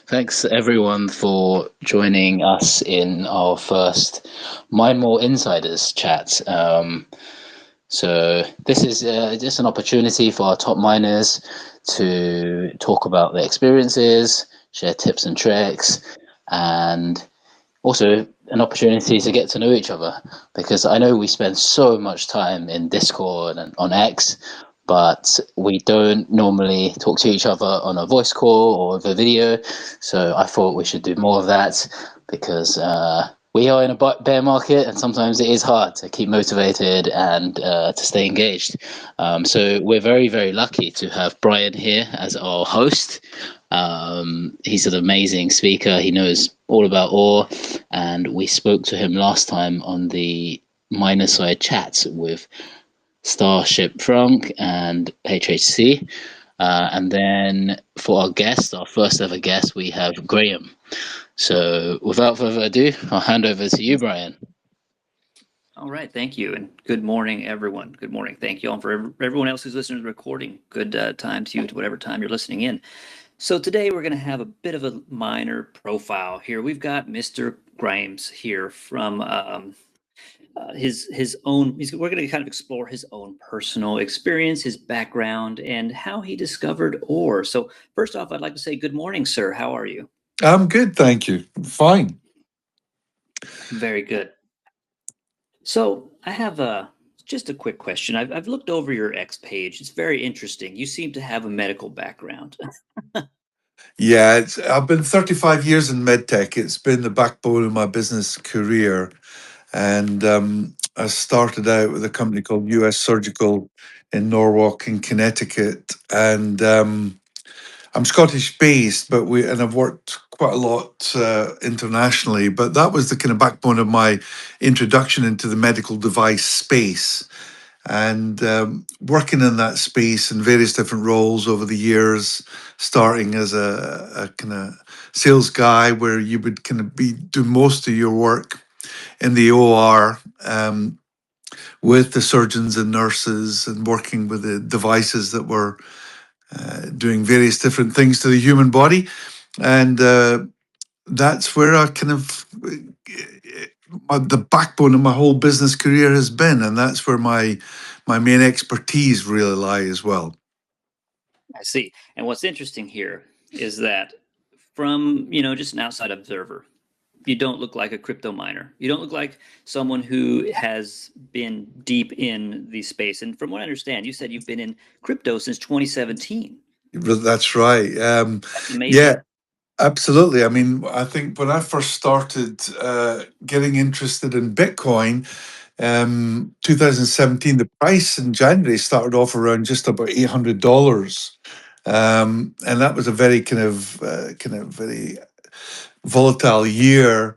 Thanks everyone for joining us in our first MindMore Insiders chat. So this is just an opportunity for our top miners to talk about their experiences, share tips and tricks, and also an opportunity to get to know each other, because I know we spend so much time in Discord and on X, but we don't normally talk to each other on a voice call or over video. So I thought we should do more of that, because we are in a bear market and sometimes it is hard to keep motivated and to stay engaged. So we're very, very lucky to have Brian here as our host. He's an amazing speaker. He knows all about ore, and we spoke to him last time on the minor side chats with Starship Frank and HHC. And then for our guest, our first ever guest, we have Graeme. So without further ado, I'll hand over to you, Brian. All right, thank you, and good morning, everyone. Good morning. Thank you all for everyone else who's listening to the recording. Good time to you, to whatever time you're listening in. So today we're going to have a bit of a minor profile here. We've got Mr. Grimes here from his own. We're going to kind of explore his own personal experience, his background, and how he discovered ore. So first off, I'd like to say good morning, sir. How are you? I'm good, thank you. Fine. Very good. So I have just a quick question. I've looked over your X page. It's very interesting. You seem to have a medical background. Yeah, I've been 35 years in medtech. It's been the backbone of my business career. And I started out with a company called US Surgical in Norwalk in Connecticut. And I'm Scottish based, but I've worked quite a lot internationally. But that was the kind of backbone of my introduction into the medical device space. And working in that space in various different roles over the years, starting as a kind of sales guy, where you would kind of do most of your work in the OR with the surgeons and nurses, and working with the devices that were doing various different things to the human body. And that's where I kind of the backbone of my whole business career has been, and that's where my main expertise really lie as well. I see. And what's interesting here is that from, just an outside observer, you don't look like a crypto miner. You don't look like someone who has been deep in the space. And from what I understand, you said you've been in crypto since 2017. That's right. That's amazing. Yeah, absolutely. I mean, I think when I first started getting interested in Bitcoin, 2017, the price in January started off around just about $800. And that was a very kind of very volatile year.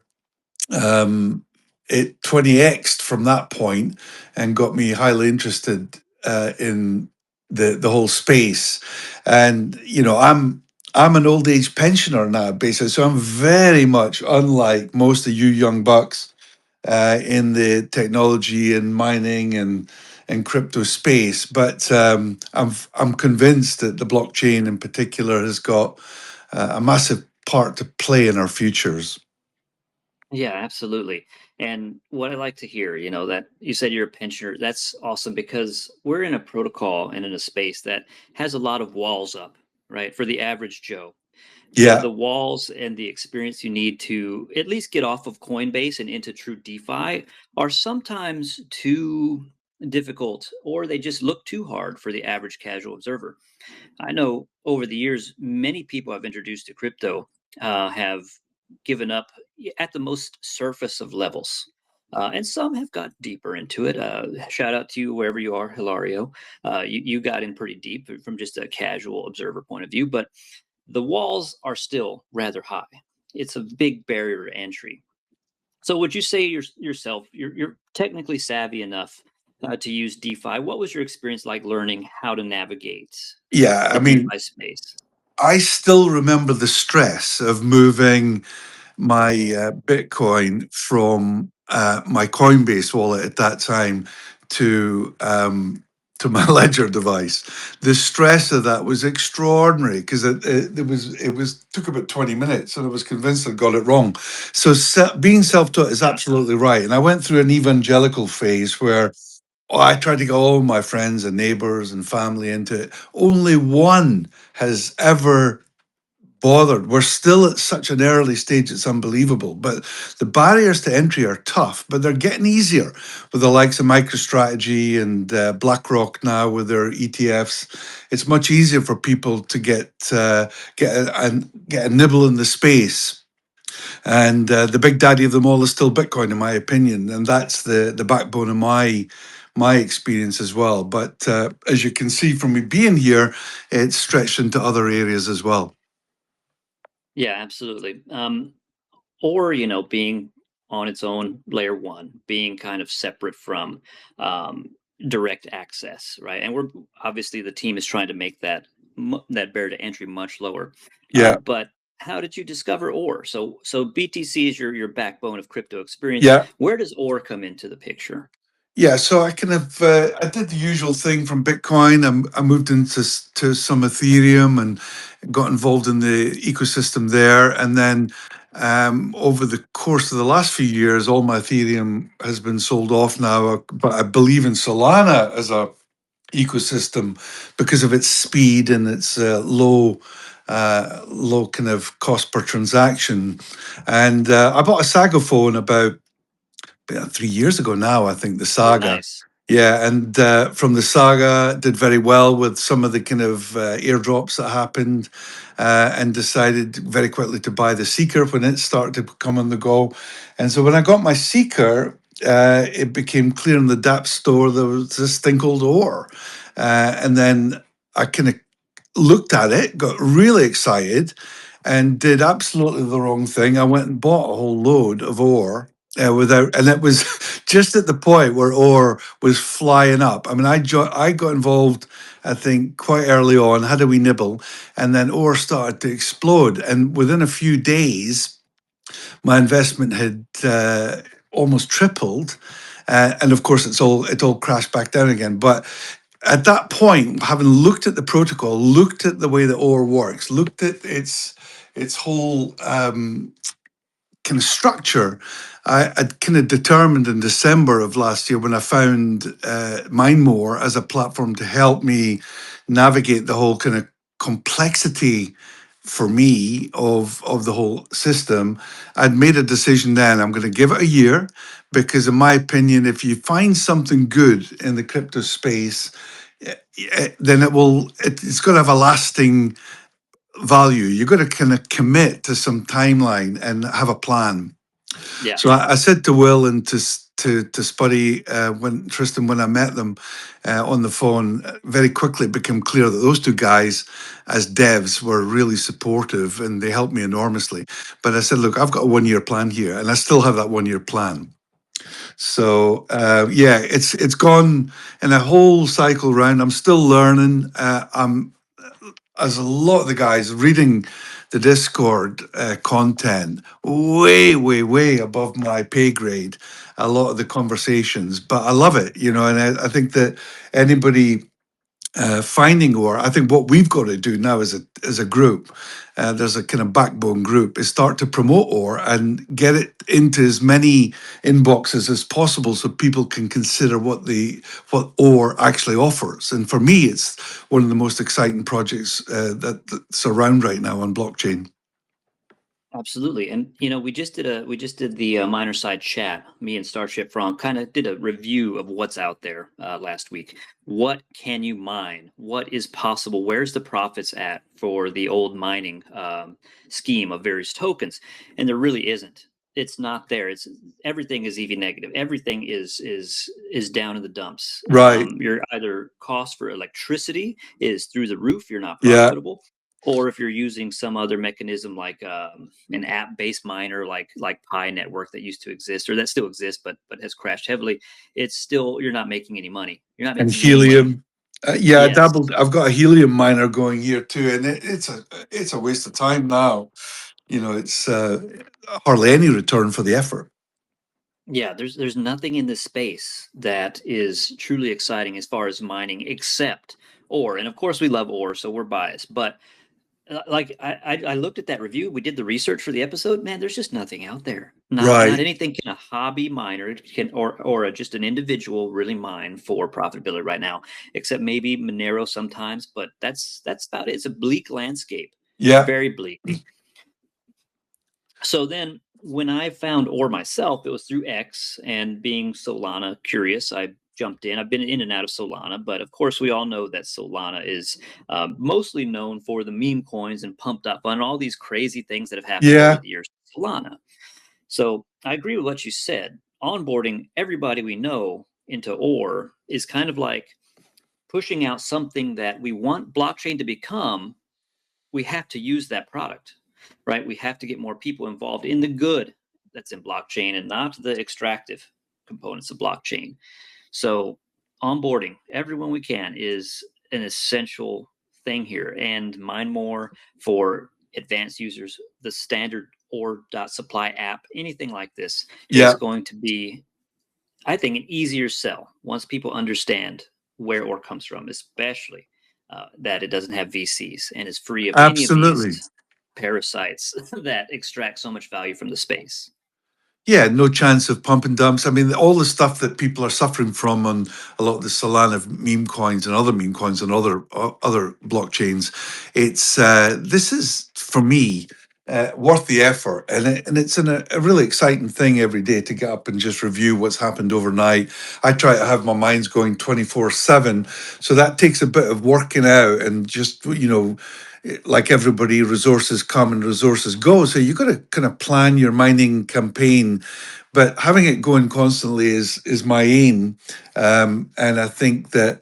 It 20x'd from that point and got me highly interested in the whole space. And I'm an old age pensioner now, basically, so I'm very much unlike most of you young bucks in the technology and mining and crypto space. But I'm convinced that the blockchain in particular has got a massive part to play in our futures. Yeah, absolutely. And what I like to hear, that you said you're a pensioner, that's awesome, because we're in a protocol and in a space that has a lot of walls up, right? For the average Joe. Yeah. The walls and the experience you need to at least get off of Coinbase and into true DeFi are sometimes too difficult, or they just look too hard for the average casual observer. I know over the years, many people I've introduced to crypto have given up at the most surface of levels. And some have got deeper into it. Shout out to you wherever you are, Hilario. You got in pretty deep from just a casual observer point of view, but the walls are still rather high. It's a big barrier to entry. So would you say yourself, you're technically savvy enough to use DeFi? What was your experience like learning how to navigate Yeah, the I mean, DeFi space? I still remember the stress of moving my Bitcoin from my Coinbase wallet at that time to to my ledger device. The stress of that was extraordinary because it took about 20 minutes, and I was convinced I got it wrong. So being self-taught is absolutely right. And I went through an evangelical phase where I tried to get all my friends and neighbors and family into it. Only one has ever bothered. We're still at such an early stage, it's unbelievable. But the barriers to entry are tough, but they're getting easier with the likes of MicroStrategy and BlackRock now with their ETFs. It's much easier for people to get a nibble in the space. And the big daddy of them all is still Bitcoin, in my opinion, and that's the backbone of my experience as well. But as you can see from me being here, it's stretched into other areas as well. Yeah, absolutely. Or, being on its own layer one, being kind of separate from direct access, right? And we're obviously the team is trying to make that barrier to entry much lower. Yeah. But how did you discover OR? So BTC is your backbone of crypto experience. Yeah. Where does OR come into the picture? Yeah, so I kind of I did the usual thing from Bitcoin. I moved into to some Ethereum and got involved in the ecosystem there. And then over the course of the last few years, all my Ethereum has been sold off now. But I believe in Solana as a ecosystem because of its speed and its low kind of cost per transaction. And I bought a Saga phone about 3 years ago now, I think, the Oh, Saga. nice. Yeah, and from the Saga, did very well with some of the kind of airdrops that happened, and decided very quickly to buy the Seeker when it started to come on the go. And so when I got my Seeker, it became clear in the DApp store there was this thing called OR. And then I kind of looked at it, got really excited, and did absolutely the wrong thing. I went and bought a whole load of ore and it was just at the point where ore was flying up. I mean, I got involved, I think, quite early on, had a wee nibble, and then ore started to explode. And within a few days, my investment had almost tripled. And of course, it all crashed back down again. But at that point, having looked at the protocol, looked at the way that OR works, looked at its whole kind of structure, I'd kind of determined in December of last year when I found MindMore as a platform to help me navigate the whole kind of complexity for me of the whole system. I'd made a decision then, I'm going to give it a year, because in my opinion, if you find something good in the crypto space, then it's going to have a lasting value. You've got to kind of commit to some timeline and have a plan. Yeah. So I said to Will and to Spuddy, when Tristan, when I met them on the phone, very quickly it became clear that those two guys, as devs, were really supportive and they helped me enormously. But I said, look, I've got a 1 year plan here, and I still have that 1 year plan. So yeah, it's gone in a whole cycle round. I'm still learning. I'm, as a lot of the guys, reading the Discord content way above my pay grade, a lot of the conversations, but I love it, and I think that anybody finding ore, I think what we've got to do now as a group, there's a kind of backbone group, is start to promote ore and get it into as many inboxes as possible so people can consider what ore actually offers. And for me, it's one of the most exciting projects that's around right now on blockchain. Absolutely. And we just did the minor side chat. Me and Starship From kind of did a review of what's out there last week. What can you mine? What is possible? Where's the profits at for the old mining scheme of various tokens? And there really isn't. It's not there. It's everything is EV negative. Everything is down in the dumps. Right. Your either cost for electricity is through the roof. You're not Yeah. profitable. Or if you're using some other mechanism like an app-based miner, like Pi Network that used to exist or that still exists, but has crashed heavily, it's still you're not making any money. You're not And making any money. helium. Yeah, Yes. I've got a helium miner going here too, and it's a waste of time now. It's hardly any return for the effort. Yeah, there's nothing in this space that is truly exciting as far as mining except ore. And of course we love ore, so we're biased. But like I looked at that review, we did the research for the episode. Man, there's just nothing out there. Not Right. anything can a hobby miner can or just an individual really mine for profitability right now, except maybe Monero sometimes. But that's about it. It's a bleak landscape, Yeah. very bleak. So then when I found ore myself, it was through X, and being Solana curious, I jumped in. I've been in and out of Solana, but of course we all know that Solana is mostly known for the meme coins and pumped up on all these crazy things that have happened over Yeah. the years with Solana. So I agree with what you said. Onboarding everybody we know into ore is kind of like pushing out something that we want blockchain to become. We have to use that product, right? We have to get more people involved in the good that's in blockchain and not the extractive components of blockchain. So onboarding everyone we can is an essential thing here. And MindMore for advanced users, the standard or.supply app, anything like this is Yeah. going to be, I think, an easier sell once people understand where ore comes from, especially that it doesn't have VCs and is free of any of Absolutely. these parasites that extract so much value from the space. Yeah, no chance of pump and dumps. I mean, all the stuff that people are suffering from on a lot of the Solana meme coins and other meme coins and other blockchains, it's this is for me worth the effort, and it's a really exciting thing every day to get up and just review what's happened overnight. I try to have my minds going 24/7, so that takes a bit of working out and just like everybody, resources come and resources go. So you got to kind of plan your mining campaign, but having it going constantly is my aim. And I think that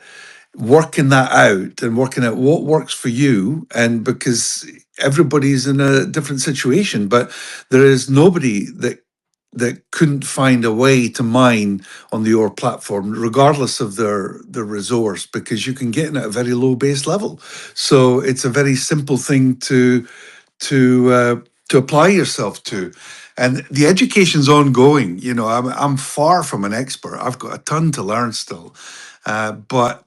working that out and working out what works for you, and because everybody's in a different situation, but there is nobody that couldn't find a way to mine on the OR platform, regardless of their resource, because you can get in at a very low base level. So it's a very simple thing to apply yourself to. And the education's ongoing. I'm far from an expert. I've got a ton to learn still, but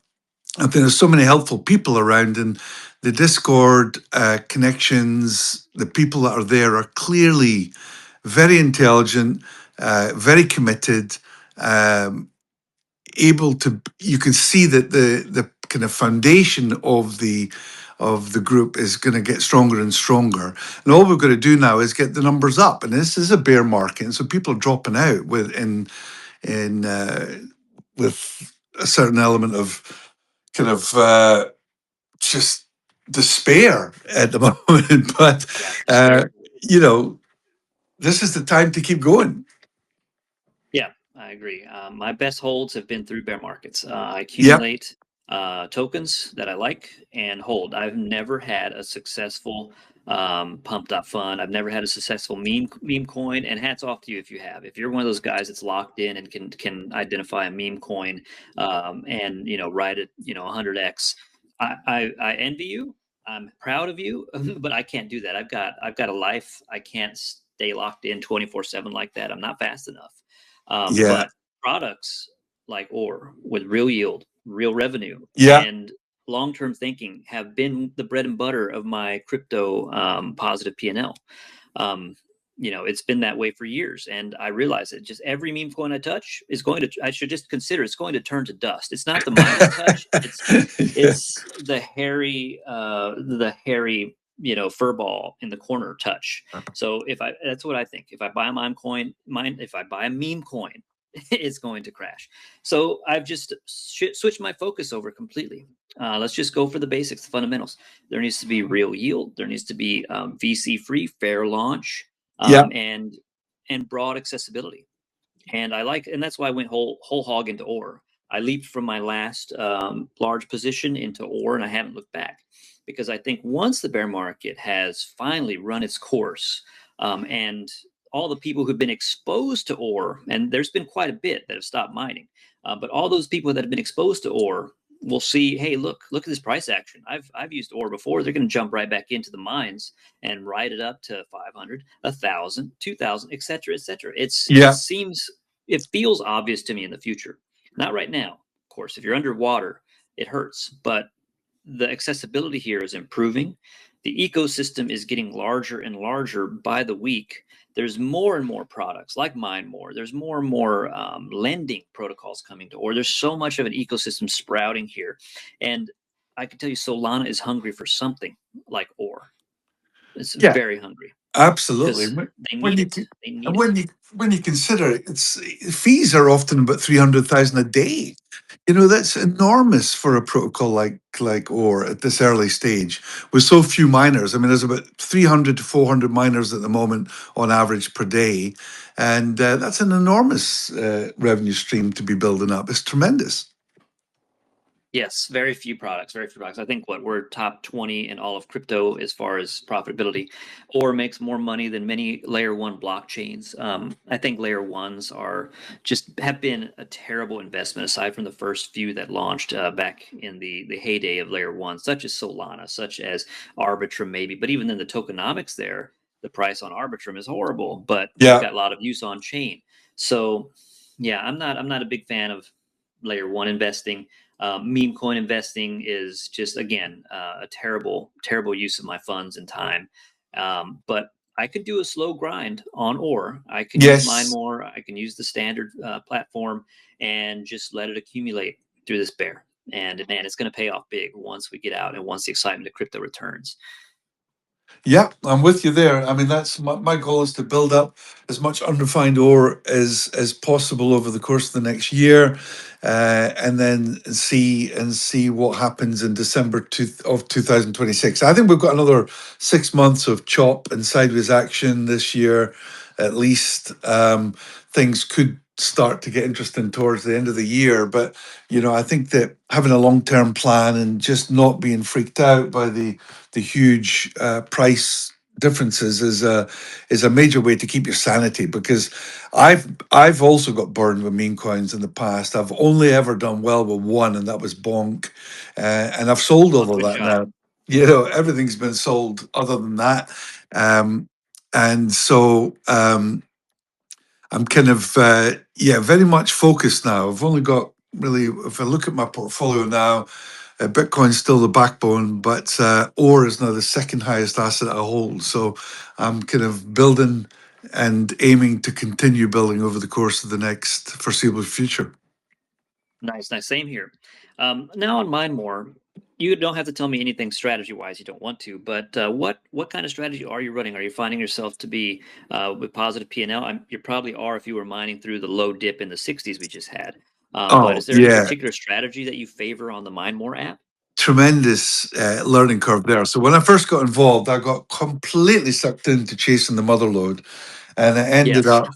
I think there's so many helpful people around, and the Discord connections, the people that are there are clearly very intelligent, very committed, um, able to. You can see that the kind of foundation of the group is going to get stronger and stronger. And all we've got to do now is get the numbers up. And this is a bear market, and so people are dropping out with a certain element of kind of just despair at the moment. But Yeah, uh, despair. you know, this is the time to keep going. Yeah, I agree. My best holds have been through bear markets. I Yep. accumulate tokens that I like and hold. I've never had a successful pumped up fund. I've never had a successful meme coin. And hats off to you if you have. If you're one of those guys that's locked in and can identify a meme coin and ride it 100x, I envy you. I'm proud of you, but I can't do that. I've got a life. I can't stay locked in 24/7 like that. I'm not fast enough. Yeah. But products like ore with real yield, real revenue, Yeah. and long-term thinking have been the bread and butter of my crypto positive P&L. Um, it's been that way for years, and I realize that just every meme coin I touch is going to. I should just consider it's going to turn to dust. It's not the mine I touch. Yeah. It's the hairy fur ball in the corner touch. So that's what I think. If I buy a if I buy a meme coin, it's going to crash. So I've just switched my focus over completely. Let's just go for the basics, the fundamentals. There needs to be real yield. There needs to be VC free, fair launch, Yeah. and broad accessibility. And that's why I went whole hog into ore. I leaped from my last large position into ore, and I haven't looked back because I think once the bear market has finally run its course, and all the people who've been exposed to ore, and there's been quite a bit that have stopped mining, but all those people that have been exposed to ore will see, hey, look at this price action. I've used ore before. They're going to jump right back into the mines and ride it up to 500, 1,000, 2,000, et cetera, et cetera. It Yeah. seems it feels obvious to me in the future. Not right now, of course. If you're underwater, it hurts, but the accessibility here is improving. The ecosystem is getting larger and larger by the week. There's more and more products like MindMore. There's more and more lending protocols coming to, or there's so much of an ecosystem sprouting here. And I can tell you, Solana is hungry for something like ore. It's Yeah, very hungry absolutely. because they When need you it. can, They need and it. when you consider it, it's fees are often about 300,000 a day. You know, that's enormous for a protocol like OR at this early stage with so few miners. I mean, there's about 300 to 400 miners at the moment on average per day, and that's an enormous revenue stream to be building up. It's tremendous. Yes, very few products, very few products. I think we're top 20 in all of crypto as far as profitability, or makes more money than many layer one blockchains. I think layer ones have been a terrible investment aside from the first few that launched back in the heyday of layer one, such as Solana, such as Arbitrum maybe, but even then the tokenomics there, the price on Arbitrum is horrible, but it's Yeah. got a lot of use on chain. So yeah, I'm not a big fan of layer one investing. Meme coin investing is just, again, a terrible, terrible use of my funds and time. But I could do a slow grind on ore. I can use Yes. MindMore. I can use the standard platform and just let it accumulate through this bear. And man, it's going to pay off big once we get out and once the excitement of crypto returns. Yeah, I'm with you there. I mean, that's my goal is to build up as much unrefined ore as possible over the course of the next year, and then see what happens in December of 2026. I think we've got another 6 months of chop and sideways action this year, at least. Things could start to get interesting towards the end of the year, but I think that having a long-term plan and just not being freaked out by the huge price differences is a major way to keep your sanity, because I've also got burned with meme coins in the past. I've only ever done well with one, and that was Bonk, and I've sold all Oh, of good that job. now. Everything's been sold other than that, and so I'm kind of very much focused now. I've only got really, if I look at my portfolio now, Bitcoin's still the backbone, but ore is now the second highest asset I hold. So I'm kind of building and aiming to continue building over the course of the next foreseeable future. Nice, nice. Same here. Now on MindMore, you don't have to tell me anything strategy-wise. You don't want to, but what kind of strategy are you running? Are you finding yourself to be with positive P&L? You probably are if you were mining through the low dip in the 60s we just had. But Oh, is there any yeah. particular strategy that you favor on the MindMore app? Tremendous learning curve there. So when I first got involved, I got completely sucked into chasing the mother lode, and it ended Yes. up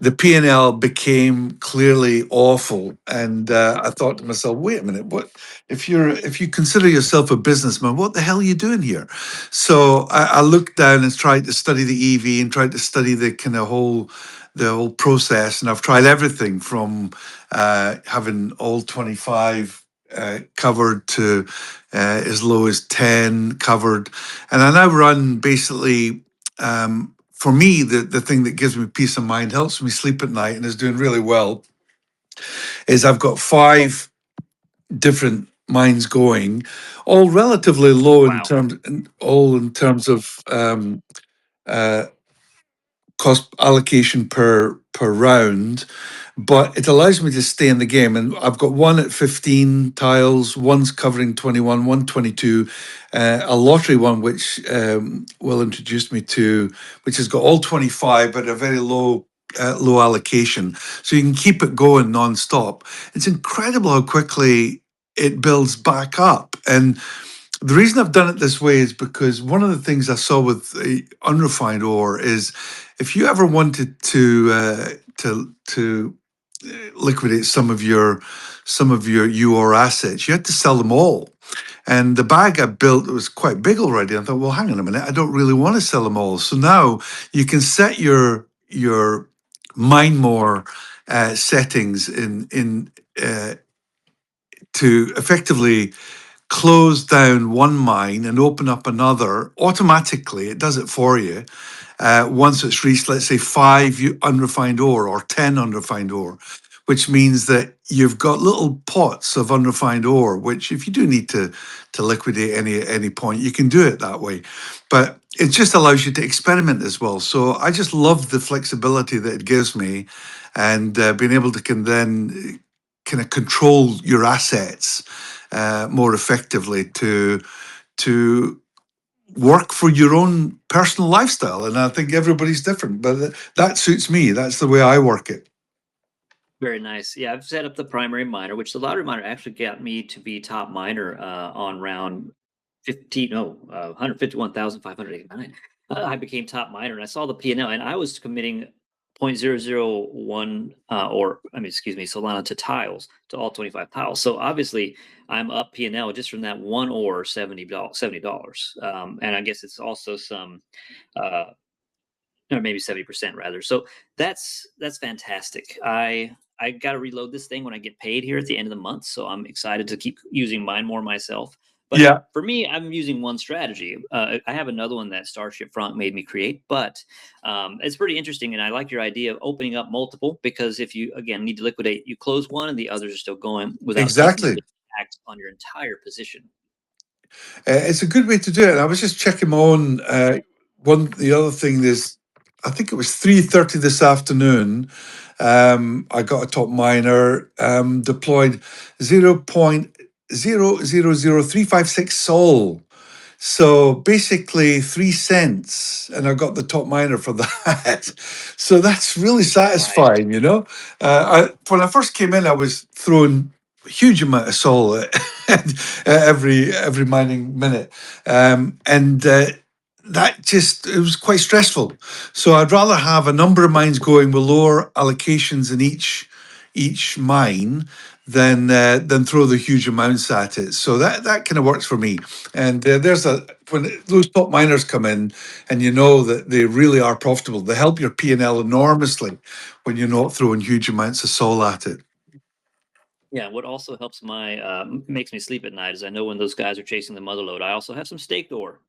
the P&L became clearly awful. And I thought to myself, wait a minute, what if you consider yourself a businessman, what the hell are you doing here? So I looked down and tried to study the EV and tried to study the kind of the whole process. And I've tried everything from having all 25 covered to as low as 10 covered. And I now run basically, for me, the thing that gives me peace of mind, helps me sleep at night, and is doing really well, is I've got 5 different mines going, all relatively low Wow. in terms of uh, cost allocation per round, but it allows me to stay in the game. And I've got one at 15 tiles, one's covering 21, one 22, a lottery one which will introduce me to, which has got all 25 but a very low allocation, so you can keep it going non-stop. It's incredible how quickly it builds back up. And the reason I've done it this way is because one of the things I saw with unrefined ore is, if you ever wanted to liquidate some of your UR assets, you had to sell them all. And the bag I built was quite big already. I thought, well, hang on a minute, I don't really want to sell them all. So now you can set your MindMore settings in to effectively close down one mine and open up another automatically. It does it for you. once it's reached, let's say, 5 unrefined ore or 10 unrefined ore, which means that you've got little pots of unrefined ore, which if you do need to liquidate at any point, you can do it that way. But it just allows you to experiment as well. So I just love the flexibility that it gives me, and being able to can then kind of control your assets more effectively to work for your own personal lifestyle. And I think everybody's different, but that suits me. That's the way I work it. Very nice. Yeah, I've set up the primary miner, which the lottery miner actually got me to be top miner on round 151,589. I became top miner, and I saw the P&L, and I was committing 0.001 excuse me, Solana to tiles, to all 25 tiles. So obviously I'm up P&L just from that one ore, $70. And I guess it's also some uh, or maybe 70% rather. So that's fantastic. I got to reload this thing when I get paid here at the end of the month. So I'm excited to keep using MindMore myself. But Yeah, for me, I'm using one strategy. I have another one that Starship Frank made me create, but it's pretty interesting. And I like your idea of opening up multiple, because if you, again, need to liquidate, you close one and the others are still going without taking a exactly. big impact on your entire position. It's a good way to do it. And I was just checking my own. The other thing is, I think it was 3:30 this afternoon. I got a top miner, deployed 0.000356 Sol. So basically 3 cents, and I got the top miner for that. So that's really Right. satisfying, you know. When I first came in, I was throwing a huge amount of Sol every mining minute, and that just, it was quite stressful. So I'd rather have a number of mines going with lower allocations in each mine than throw the huge amounts at it. So that kind of works for me. And when those top miners come in, and you know that they really are profitable, they help your P&L enormously when you're not throwing huge amounts of Sol at it. Yeah, what also helps makes me sleep at night is I know when those guys are chasing the mother load. I also have some staked ore,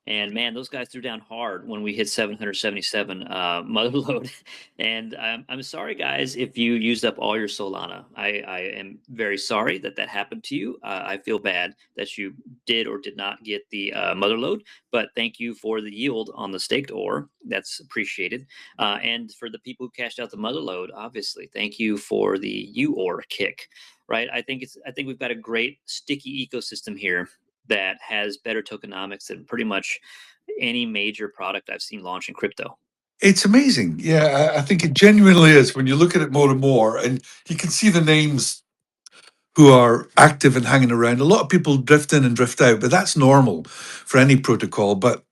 and man, those guys threw down hard when we hit 777 mother load. And I'm sorry, guys, if you used up all your Solana. I am very sorry that that happened to you. I feel bad that you did or did not get the mother load, but thank you for the yield on the staked ore. That's appreciated. And for the people who cashed out the mother load, obviously, thank you for the U ore kick. Right. I think we've got a great sticky ecosystem here that has better tokenomics than pretty much any major product I've seen launch in crypto. It's amazing. Yeah, I think it genuinely is when you look at it more and more, and you can see the names who are active and hanging around. A lot of people drift in and drift out, but that's normal for any protocol. But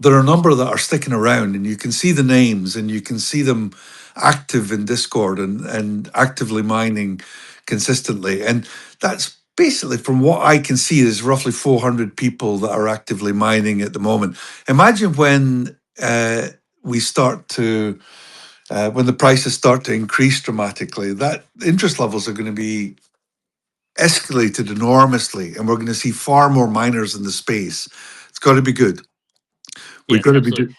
there are a number that are sticking around, and you can see the names, and you can see them active in Discord and actively mining consistently. And that's basically, from what I can see, there's roughly 400 people that are actively mining at the moment. Imagine when we start to when the prices start to increase dramatically, that interest levels are going to be escalated enormously, and we're going to see far more miners in the space. It's got to be good. We've Yes, got to be absolutely. doing.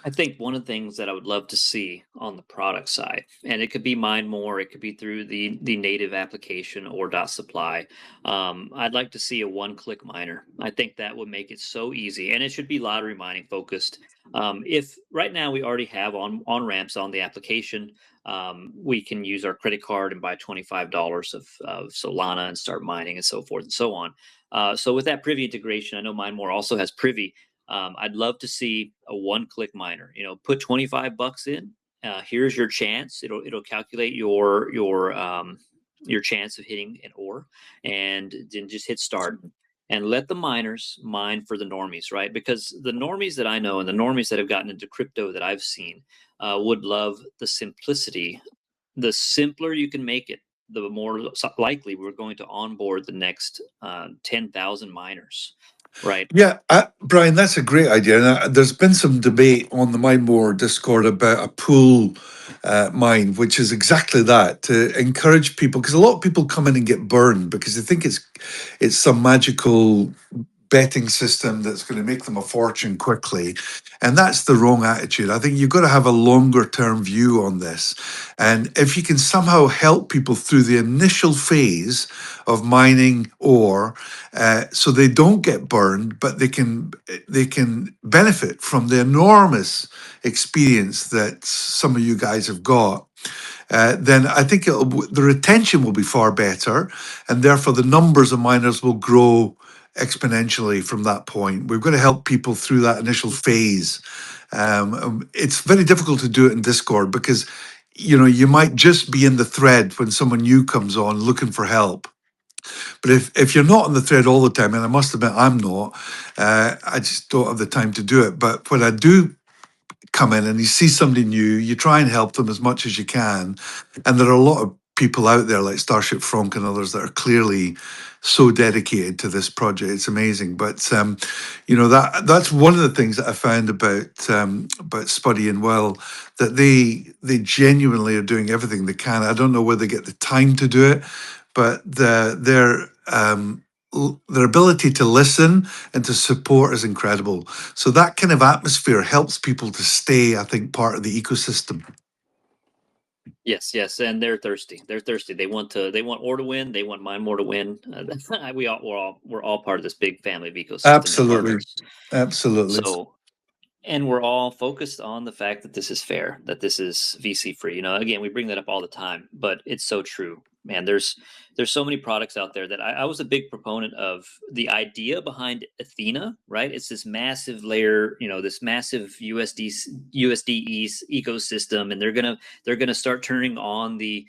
I think one of the things that I would love to see on the product side, and it could be MindMore, it could be through the native application or dot supply. I'd like to see a one-click miner. I think that would make it so easy, and it should be lottery mining focused. If right now we already have on ramps on the application, we can use our credit card and buy $25 of Solana and start mining and so forth and so on. So with that Privy integration, I know MindMore also has Privy. I'd love to see a one-click miner. You know, put 25 bucks in. Here's your chance. It'll calculate your chance of hitting an ore, and then just hit start and let the miners mine for the normies, right? Because the normies that I know and the normies that have gotten into crypto that I've seen would love the simplicity. The simpler you can make it, the more likely we're going to onboard the next 10,000 miners, right? Yeah, Brian, that's a great idea. And there's been some debate on the MindMore Discord about a pool mine, which is exactly that, to encourage people, because a lot of people come in and get burned because they think it's some magical betting system that's going to make them a fortune quickly. And that's the wrong attitude. I think you've got to have a longer term view on this. And if you can somehow help people through the initial phase of mining ore, so they don't get burned, but they can benefit from the enormous experience that some of you guys have got, then I think the retention will be far better, and therefore the numbers of miners will grow exponentially from that point. We've got to help people through that initial phase. It's very difficult to do it in Discord because you might just be in the thread when someone new comes on looking for help. But if you're not on the thread all the time, and I must admit I'm not, I just don't have the time to do it. But when I do come in and you see somebody new, you try and help them as much as you can. And there are a lot of people out there like Starship Frank and others that are clearly so dedicated to this project. It's amazing. But that's one of the things that I found about Spuddy and Well, that they genuinely are doing everything they can. I don't know whether they get the time to do it, but their ability to listen and to support is incredible. So that kind of atmosphere helps people to stay, I think, part of the ecosystem. Yes, and they're thirsty. They're thirsty. They want ore to win. They want MindMore to win. We're all part of this big family of ecosystem. Absolutely, absolutely. So, and we're all focused on the fact that this is fair, that this is VC free. Again, we bring that up all the time, but it's so true, man. There's so many products out there that I was a big proponent of the idea behind Athena, right? It's this massive layer, this massive USDE ecosystem, and they're gonna start turning on the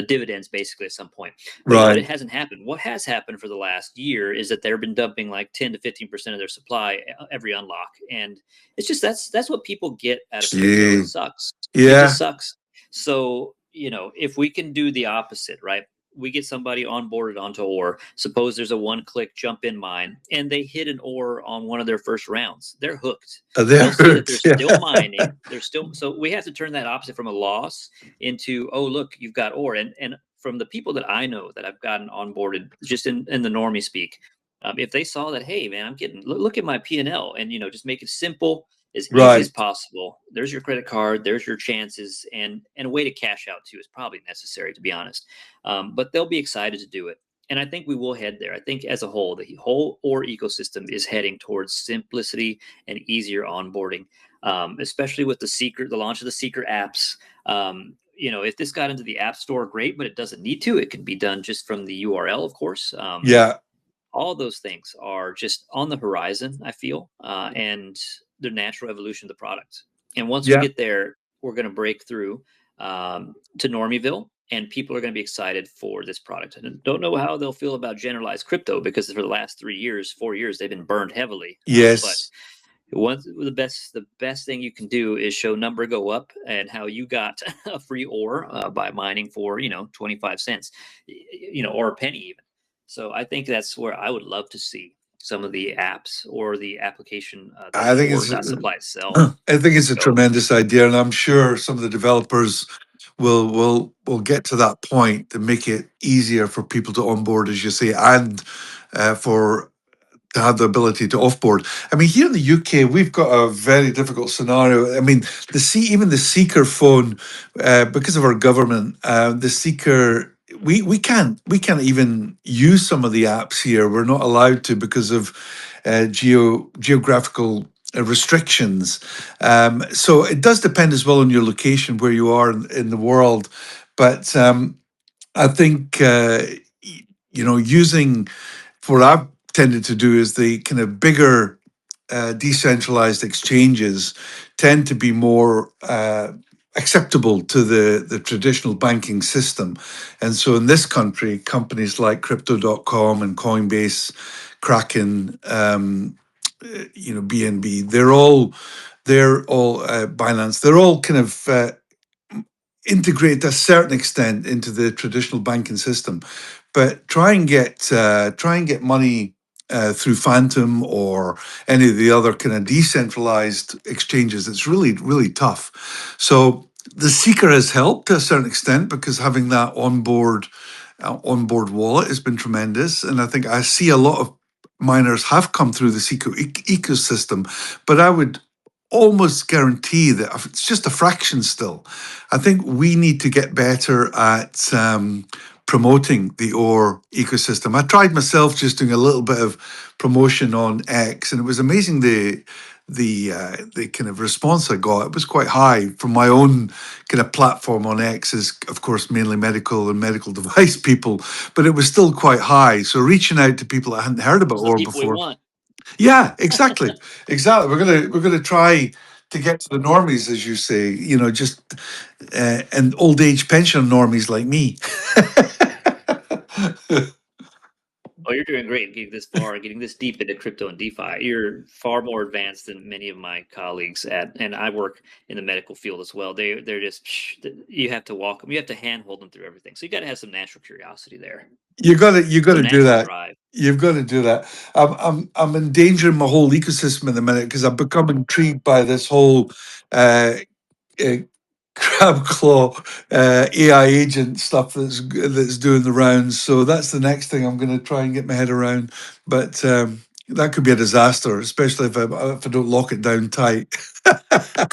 dividends basically at some point. But it hasn't happened. What has happened for the last year is that they've been dumping like 10 to 15% of their supply every unlock, and it's just that's what people get out of crypto. It sucks. Yeah, it just sucks. So if we can do the opposite, right? We get somebody onboarded onto ore. Suppose there's a one-click jump in mine, and they hit an ore on one of their first rounds. They're hooked. They'll see that they're still mining. So we have to turn that opposite from a loss into, oh look, you've got ore. And from the people that I know that I've gotten onboarded, just in the normie speak, if they saw that, hey man, I'm getting look at my P&L, and just make it simple, as easy as possible. There's your credit card, there's your chances, and a way to cash out too is probably necessary, to be honest. But they'll be excited to do it. And I think we will head there. I think as a whole, the whole ore ecosystem is heading towards simplicity and easier onboarding, especially with the launch of the Seeker apps. If this got into the App Store, great, but it doesn't need to. It can be done just from the URL, of course. All those things are just on the horizon, I feel, and the natural evolution of the product. And once we get there, we're going to break through to Normieville, and people are going to be excited for this product. And I don't know how they'll feel about generalized crypto, because for the last 4 years, they've been burned heavily. But the best thing you can do is show number go up and how you got a free ore by mining for 25 cents, or a penny even. So I think that's where I would love to see some of the apps or the application. I think supply itself. I think it's a tremendous idea, and I'm sure some of the developers will get to that point to make it easier for people to onboard, as you say, and for to have the ability to offboard. I mean, here in the UK, we've got a very difficult scenario. I mean, even the Seeker phone, because of our government, the Seeker, we can't even use some of the apps here. We're not allowed to because of geographical restrictions. So it does depend as well on your location, where you are in the world. But I think using what I've tended to do is the kind of bigger decentralized exchanges tend to be more acceptable to the traditional banking system. And so in this country, companies like crypto.com and Coinbase, Kraken, BNB, they're all Binance, they're all kind of integrate to a certain extent into the traditional banking system, but try and get money through Phantom or any of the other kind of decentralized exchanges. It's really tough. So the Seeker has helped to a certain extent, because having that onboard wallet has been tremendous, and I think I see a lot of miners have come through this ecosystem, but I would almost guarantee that if it's just a fraction still. I think we need to get better at promoting the ore ecosystem. I tried myself just doing a little bit of promotion on X, and it was amazing the kind of response I got. It was quite high from my own kind of platform on X, is of course mainly medical and medical device people, but it was still quite high. So reaching out to people that hadn't heard about Those are the ore people we before. want. Yeah, exactly. Exactly. We're gonna try to get to the normies, as you say, just and old age pension normies like me. Oh, you're doing great getting this far, getting this deep into crypto and DeFi. You're far more advanced than many of my colleagues and I work in the medical field as well. They're just you have to walk them, you have to handhold them through everything. So you got to have some natural curiosity there, You gotta some do natural that. drive. You've got to do that. I'm endangering my whole ecosystem in the minute because I've become intrigued by this whole uh, uh, crab claw AI agent stuff that's doing the rounds. So that's the next thing I'm going to try and get my head around. But that could be a disaster, especially if I don't lock it down tight.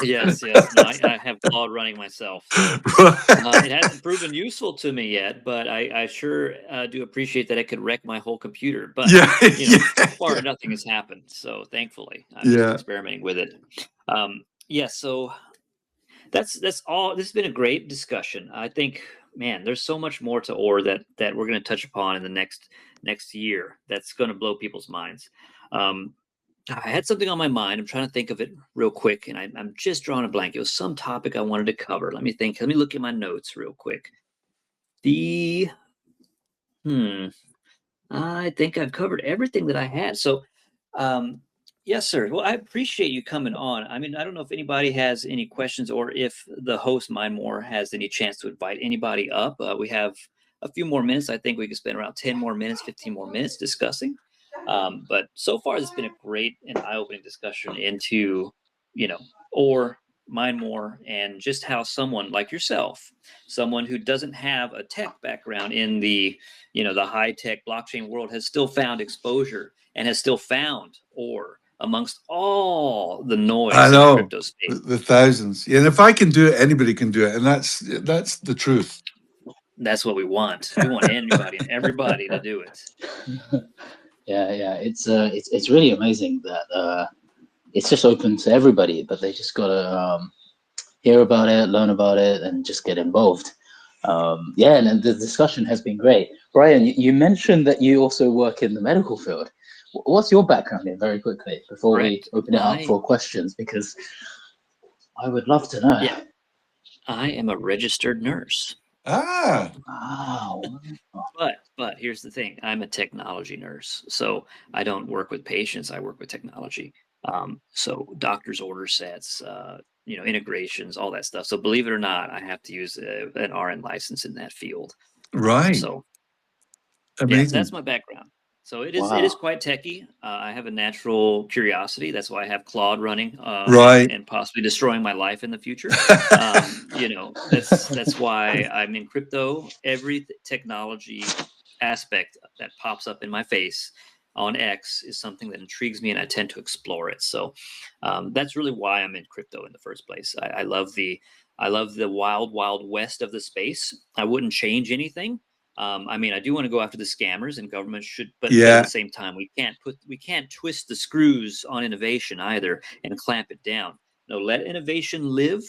Yes, yes. No, I have Claude running myself, so it hasn't proven useful to me yet, but I sure do appreciate that it could wreck my whole computer. But Yeah, so yeah, far yeah, nothing has happened. So thankfully, I'm just yeah. experimenting with it. Yeah, so that's all. This has been a great discussion. I think, man, there's so much more to ore that we're going to touch upon in the next year. That's going to blow people's minds. Um, I had something on my mind. I'm trying to think of it real quick, and I'm just drawing a blank. It was some topic I wanted to cover. Let me think. Let me look at my notes real quick. The hmm. I think I've covered everything that I had. So, um, yes, sir. Well, I appreciate you coming on. I mean, I don't know if anybody has any questions or if the host, MindMore, has any chance to invite anybody up. We have a few more minutes. I think we could spend around 10 more minutes, 15 more minutes discussing. But so far, it's been a great and eye-opening discussion into, or MindMore and just how someone like yourself, someone who doesn't have a tech background in the high tech blockchain world, has still found exposure and has still found ore amongst all the I noise in the know crypto the, space. the thousands. Yeah, and if I can do it, anybody can do it, and that's the truth. That's what we want. We want anybody and everybody to do it. Yeah. It's really amazing that it's just open to everybody, but they just gotta hear about it, learn about it, and just get involved. Yeah, and the discussion has been great. Brian, you mentioned that you also work in the medical field. What's your background in, very quickly, before we Correct. open it up for questions? Because I would love to know. Yeah, I am a registered nurse. Ah, Wow. But here's the thing: I'm a technology nurse, so I don't work with patients. I work with technology. So doctors' order sets, integrations, all that stuff. So believe it or not, I have to use an RN license in that field. right. So yeah, that's Amazing. my background. So it is Wow. quite techy. I have a natural curiosity. That's why I have Claude running, and Right. and possibly destroying my life in the future. That's why I'm in crypto. Every technology aspect that pops up in my face on X is something that intrigues me, and I tend to explore it. So that's really why I'm in crypto in the first place. I love the wild, wild west of the space. I wouldn't change anything. I mean, I do want to go after the scammers, and government should, but at the Yeah. same time, we can't twist the screws on innovation either and clamp it down. No, let innovation live.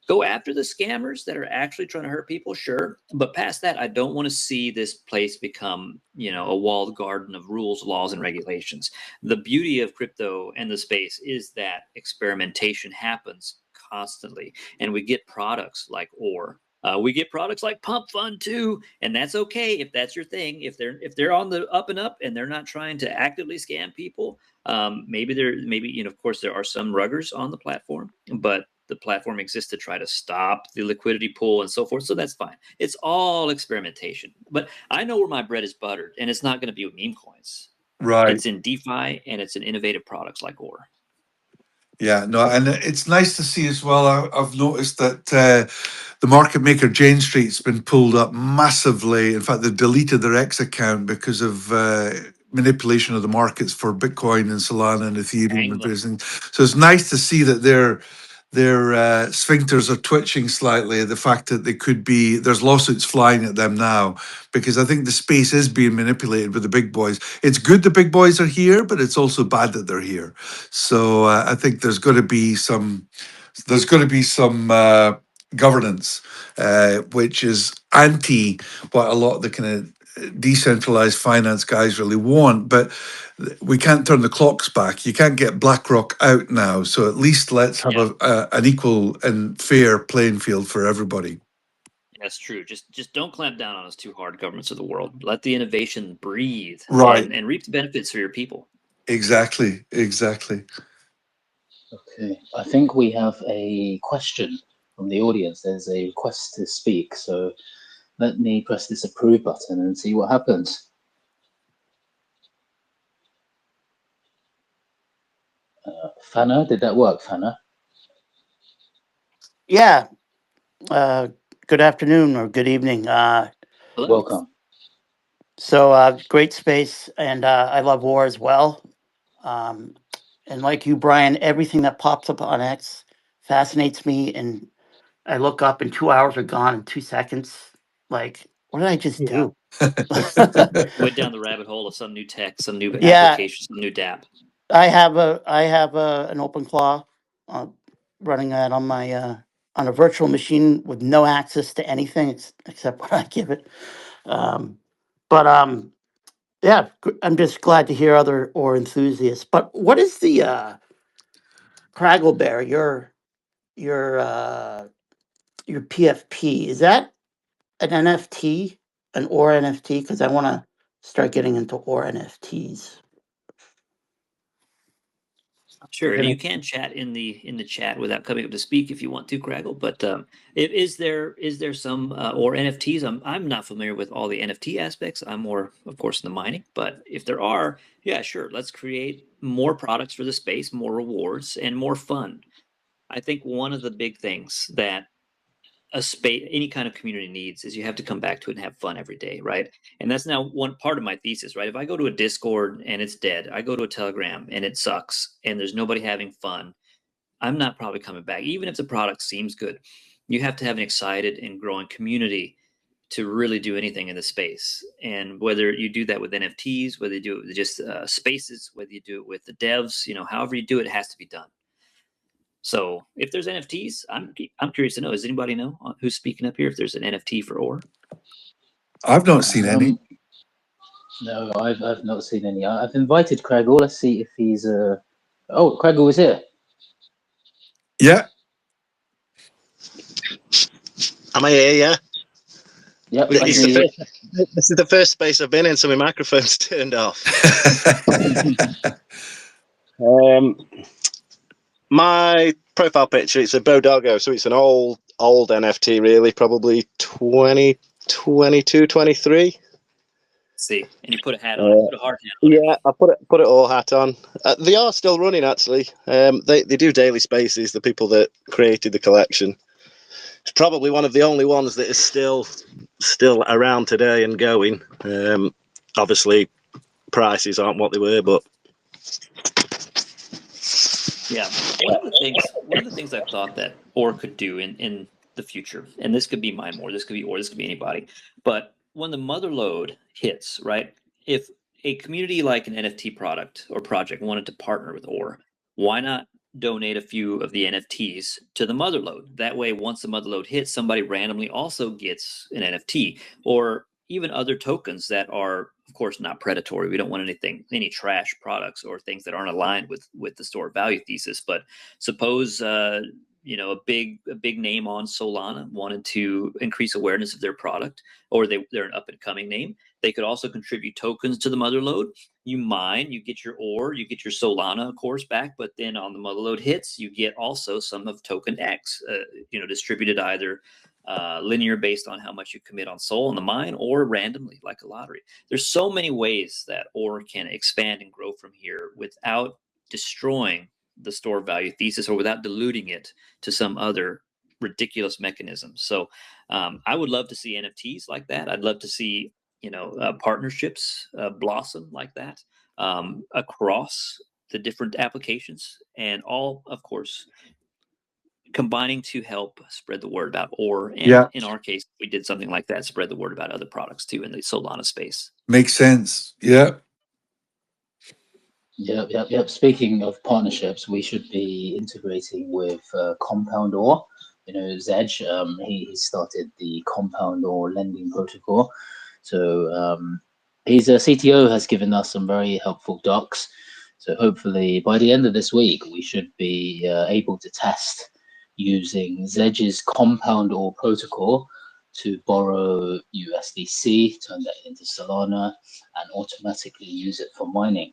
Go after the scammers that are actually trying to hurt people, sure, but past that, I don't want to see this place become, a walled garden of rules, laws, and regulations. The beauty of crypto and the space is that experimentation happens constantly, and we get products like ore. We get products like Pump Fund too, and that's okay if that's your thing. If they're on the up and up and they're not trying to actively scam people, maybe of course there are some ruggers on the platform, but the platform exists to try to stop the liquidity pool and so forth. So that's fine. It's all experimentation. But I know where my bread is buttered, and it's not going to be with meme coins. Right. It's in DeFi and it's in innovative products like Ore. Yeah. No, and it's nice to see as well. I've noticed that the market maker Jane Street's been pulled up massively. In fact, they deleted their X account because of manipulation of the markets for Bitcoin and Solana and Ethereum and Angler. various things. So it's nice to see that their sphincters are twitching slightly. The fact that they could be, there's lawsuits flying at them now, because I think the space is being manipulated with the big boys. It's good the big boys are here, but it's also bad that they're here. So I think there's going to be some governance, which is anti what a lot of the kind of decentralized finance guys really want. But we can't turn the clocks back. You can't get BlackRock out now. So at least let's have an equal and fair playing field for everybody. That's true. Just don't clamp down on us too hard, governments of the world. Let the innovation breathe, Right. and reap the benefits for your people. Exactly. Okay, I think we have a question from the audience. There's a request to speak, so let me press this approve button and see what happens. Fana, did that work, Fana? Yeah. Good afternoon or good evening. Hello. Welcome. So great space, and I love war as well. And like you, Brian, everything that pops up on X fascinates me, and I look up and 2 hours are gone in 2 seconds. Like, what did I just do? Went down the rabbit hole of some new tech, some new Yeah. application, some new DApp. I have an open claw running that on my on a virtual machine with no access to anything except what I give it. But yeah, I'm just glad to hear other or enthusiasts. But what is the Craggle Bear? Your PFP, is that an NFT, an or NFT? Because I want to start getting into or NFTs. Sure, and you can chat in the chat without coming up to speak if you want to, Craggle. But is there some or NFTs? I'm not familiar with all the NFT aspects. I'm more, of course, in the mining. But if there are, yeah, sure. Let's create more products for the space, more rewards, and more fun. I think one of the big things that a space, any kind of community needs, is you have to come back to it and have fun every day, right? And that's now one part of my thesis, right? If I go to a Discord and it's dead, I go to a Telegram and it sucks, and there's nobody having fun, I'm not probably coming back, even if the product seems good. You have to have an excited and growing community to really do anything in the space. And whether you do that with NFTs, whether you do it with just spaces, whether you do it with the devs, however you do it, it has to be done. So if there's NFTs, I'm curious to know. Does anybody know who's speaking up here? If there's an NFT for OR? I've not seen any. No, I've not seen any. I've invited Craggle. Let's see if he's Oh, Craggle is here. Yeah. Am I here? Yeah. Yep. This is the first space I've been in, so my microphone's turned off. My profile picture, it's a Bodoggo, so it's an old NFT, really, probably 2022, 23. See, and you put a hat on, put a hard hat on. Yeah, I put it all hat on. They are still running, actually. They do daily spaces. The people that created the collection. It's probably one of the only ones that is still around today and going. Obviously, prices aren't what they were, but yeah, one of the things I thought that OR could do in the future, and this could be MindMore, this could be OR, this could be anybody, but when the mother load hits, right? If a community like an NFT product or project wanted to partner with OR, why not donate a few of the NFTs to the mother load? That way, once the mother load hits, somebody randomly also gets an NFT, or even other tokens that are, of course, not predatory. We don't want any trash products or things that aren't aligned with the store value thesis. But suppose a big name on Solana wanted to increase awareness of their product, or they're an up and coming name. They could also contribute tokens to the mother load. You mine, you get your OR, you get your Solana, of course, back. But then on the mother load hits, you get also some of token X, distributed either linear based on how much you commit on Sol in the mine, or randomly like a lottery. There's so many ways that OR can expand and grow from here without destroying the store value thesis, or without diluting it to some other ridiculous mechanism. So I would love to see NFTs like that. I'd love to see partnerships blossom like that across the different applications, and all, of course, combining to help spread the word about, or in our case, we did something like that, spread the word about other products too in the Solana space. Makes sense. Yeah. Yep. Speaking of partnerships, we should be integrating with Compound Ore. Zedge, he started the Compound Ore lending protocol. So his CTO has given us some very helpful docs. So hopefully by the end of this week, we should be able to test using Zedge's Compound Ore protocol to borrow USDC, turn that into Solana, and automatically use it for mining.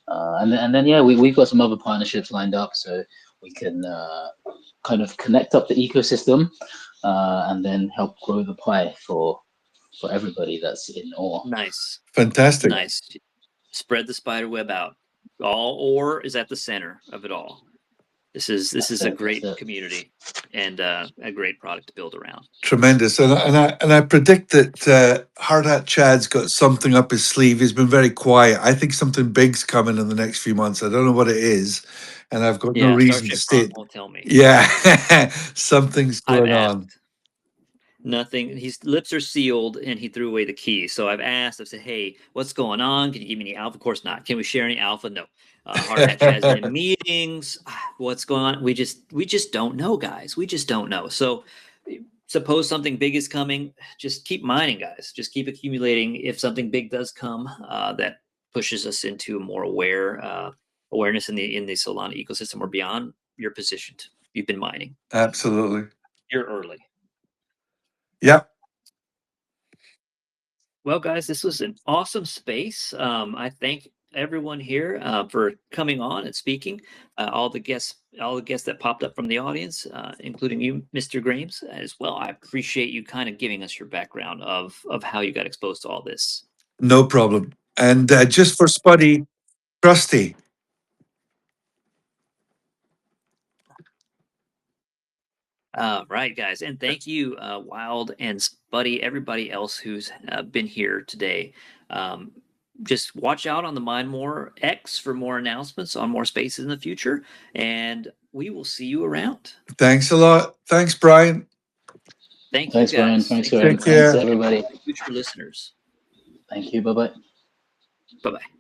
And then we've got some other partnerships lined up, so we can kind of connect up the ecosystem and then help grow the pie for everybody that's in Ore. Nice. Fantastic. Nice. Spread the spider web out. All Ore is at the center of it all. This is a great community and a great product to build around. Tremendous. And I predict that Hard Hat Chad's got something up his sleeve. He's been very quiet. I think something big's coming in the next few months. I don't know what it is, and I've got no reason to state. Won't tell me. Yeah, something's going on. Nothing. His lips are sealed, and he threw away the key. So I've asked. I've said, "Hey, what's going on? Can you give me any alpha?" Of course not. Can we share any alpha? No. Hard Hat Chad's in meetings. What's going on? We just don't know, guys. We just don't know. So suppose something big is coming. Just keep mining, guys. Just keep accumulating. If something big does come, that pushes us into more awareness in the Solana ecosystem or beyond, you're positioned. You've been mining. Absolutely. You're early. Yep. Well, guys, this was an awesome space. I thank everyone here for coming on and speaking. All the guests that popped up from the audience, including you, Mr. Graeme, as well. I appreciate you kind of giving us your background of how you got exposed to all this. No problem. And just for Spuddy, Trusty. Right, guys. And thank you, Wild and Spuddy, everybody else who's been here today. Just watch out on the MindMore X for more announcements on more spaces in the future. And we will see you around. Thanks a lot. Thanks, Brian. Thanks, you guys. Brian. Thanks, everybody. Future listeners. Thank you. Bye-bye. Bye-bye.